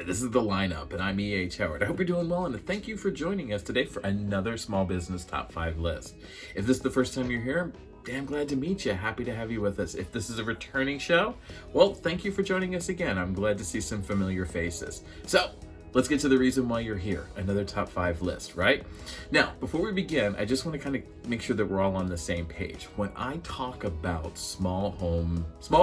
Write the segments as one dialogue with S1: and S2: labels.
S1: this is The Lineup, and I'm E.H. Howard. I hope you're doing well, and thank you for joining us today for another Small Business Top 5 list. If this is the first time you're here, I'm damn glad to meet you. Happy to have you with us. If this is a returning show, well, thank you for joining us again. I'm glad to see some familiar faces. So, let's get to the reason why you're here. Another top 5 list, right? Now, before we begin, I just want to kind of make sure that we're all on the same page. When I talk about small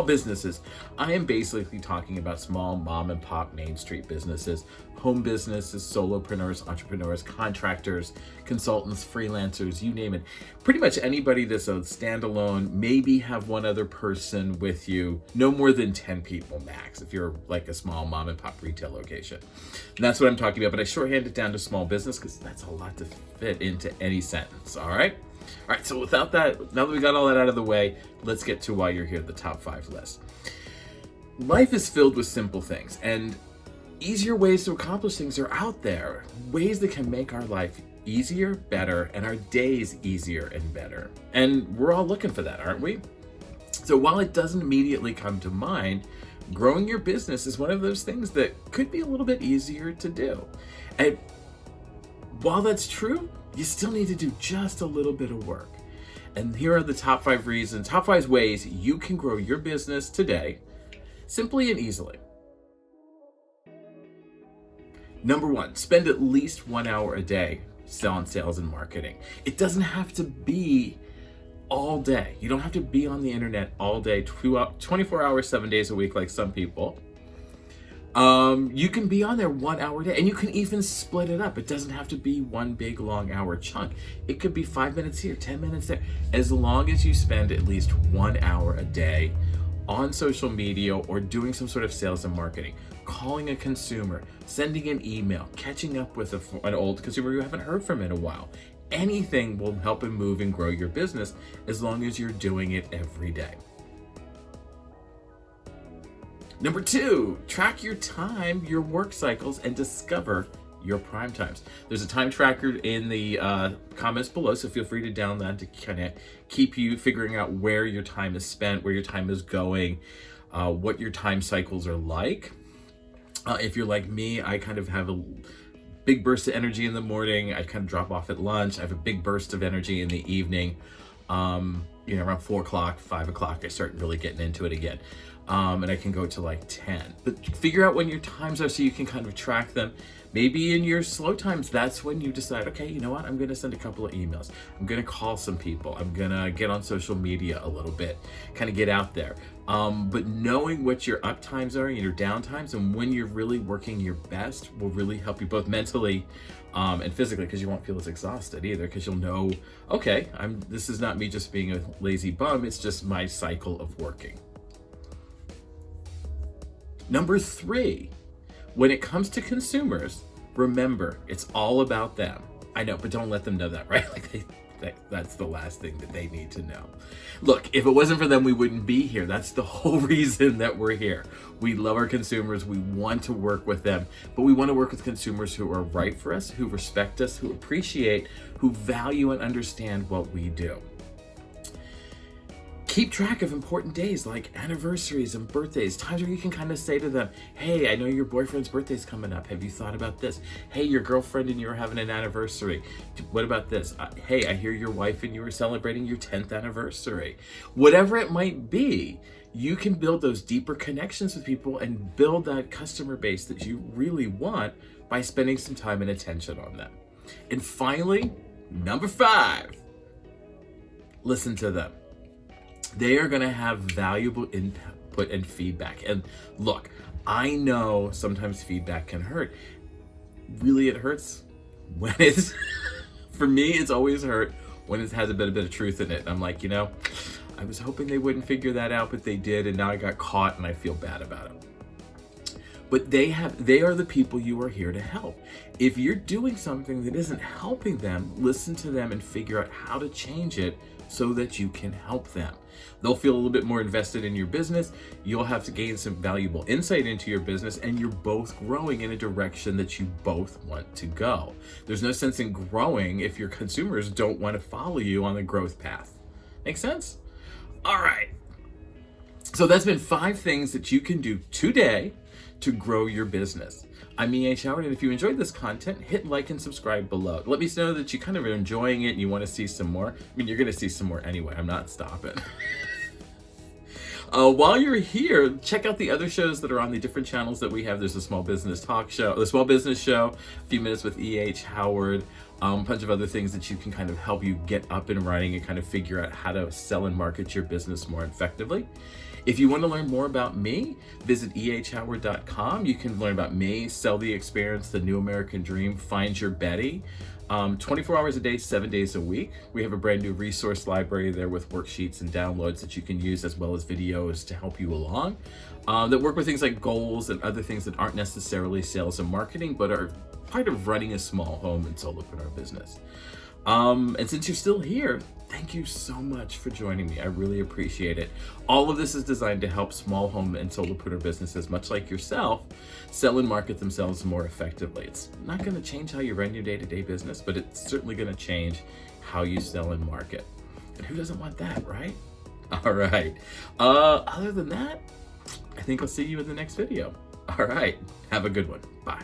S1: businesses, I am basically talking about small mom and pop Main Street businesses, home businesses, solopreneurs, entrepreneurs, contractors, consultants, freelancers, you name it. Pretty much anybody that's a standalone, maybe have one other person with you, no more than 10 people max if you're like a small mom and pop retail location. And that's what I'm talking about, but I shorthand it down to small business because that's a lot to fit into any sentence, all right? All right, so without that, now that we got all that out of the way, let's get to why you're here, the top 5 list. Life is filled with simple things, and easier ways to accomplish things are out there. Ways that can make our life easier, better, and our days easier and better. And we're all looking for that, aren't we? So while it doesn't immediately come to mind, growing your business is one of those things that could be a little bit easier to do. And while that's true, you still need to do just a little bit of work. And here are the top 5 reasons, top 5 ways you can grow your business today, simply and easily. Number 1, spend at least 1 hour a day on sales and marketing. It doesn't have to be all day. You don't have to be on the internet all day, 24 hours, 7 days a week like some people. You can be on there 1 hour a day, and you can even split it up. It doesn't have to be one big long hour chunk. It could be 5 minutes here, 10 minutes there. As long as you spend at least 1 hour a day on social media or doing some sort of sales and marketing, calling a consumer, sending an email, catching up with an old consumer you haven't heard from in a while. Anything will help and move and grow your business as long as you're doing it every day. Number 2, track your time, your work cycles, and discover your prime times. There's a time tracker in the comments below, so feel free to download that to kind of keep you figuring out where your time is spent, where your time is going, what your time cycles are like. If you're like me, I kind of have a big burst of energy in the morning. I kind of drop off at lunch. I have a big burst of energy in the evening. Around 4 o'clock, 5 o'clock, I start really getting into it again. And I can go to like 10. But figure out when your times are so you can kind of track them. Maybe in your slow times, that's when you decide, okay, you know what? I'm going to send a couple of emails. I'm going to call some people. I'm going to get on social media a little bit, kind of get out there. But knowing what your up times are and your down times and when you're really working your best will really help you both mentally and physically, because you won't feel as exhausted either, because you'll know, okay, this is not me just being a lazy bum. It's just my cycle of working. Number 3, when it comes to consumers, remember, it's all about them. I know, but don't let them know that, right? That's the last thing that they need to know. Look, if it wasn't for them, we wouldn't be here. That's the whole reason that we're here. We love our consumers. We want to work with them, but we want to work with consumers who are right for us, who respect us, who appreciate, who value and understand what we do. Keep track of important days like anniversaries and birthdays, times where you can kind of say to them, hey, I know your boyfriend's birthday's coming up. Have you thought about this? Hey, your girlfriend and you are having an anniversary. What about this? Hey, I hear your wife and you are celebrating your 10th anniversary. Whatever it might be, you can build those deeper connections with people and build that customer base that you really want by spending some time and attention on them. And finally, number 5, listen to them. They are going to have valuable input and feedback. And look, I know sometimes feedback can hurt. Really, it hurts when it's, for me, it's always hurt when it has a bit of truth in it. I'm like, I was hoping they wouldn't figure that out, but they did. And now I got caught and I feel bad about it. But they are the people you are here to help. If you're doing something that isn't helping them, listen to them and figure out how to change it so that you can help them. They'll feel a little bit more invested in your business. You'll have to gain some valuable insight into your business, and you're both growing in a direction that you both want to go. There's no sense in growing if your consumers don't want to follow you on the growth path. Make sense? All right. So that's been 5 things that you can do today to grow your business. I'm E.H. Howard, and if you enjoyed this content, hit like and subscribe below. Let me know that you kind of are enjoying it and you want to see some more. I mean, you're going to see some more anyway. I'm not stopping. While you're here, check out the other shows that are on the different channels that we have. There's a small business talk show, the small business show, a few minutes with E.H. Howard, a bunch of other things that you can kind of help you get up and running and kind of figure out how to sell and market your business more effectively. If you want to learn more about me, visit ehhoward.com. You can learn about me, Sell the Experience, The New American Dream, Find Your Betty. 24 hours a day, 7 days a week. We have a brand new resource library there with worksheets and downloads that you can use, as well as videos to help you along, that work with things like goals and other things that aren't necessarily sales and marketing, but are part of running a small home and solopreneur business. And since you're still here, thank you so much for joining me. I really appreciate it. All of this is designed to help small home and solopreneur businesses, much like yourself, sell and market themselves more effectively. It's not going to change how you run your day-to-day business, but it's certainly going to change how you sell and market. And who doesn't want that, right? All right. Other than that, I think I'll see you in the next video. All right. Have a good one. Bye.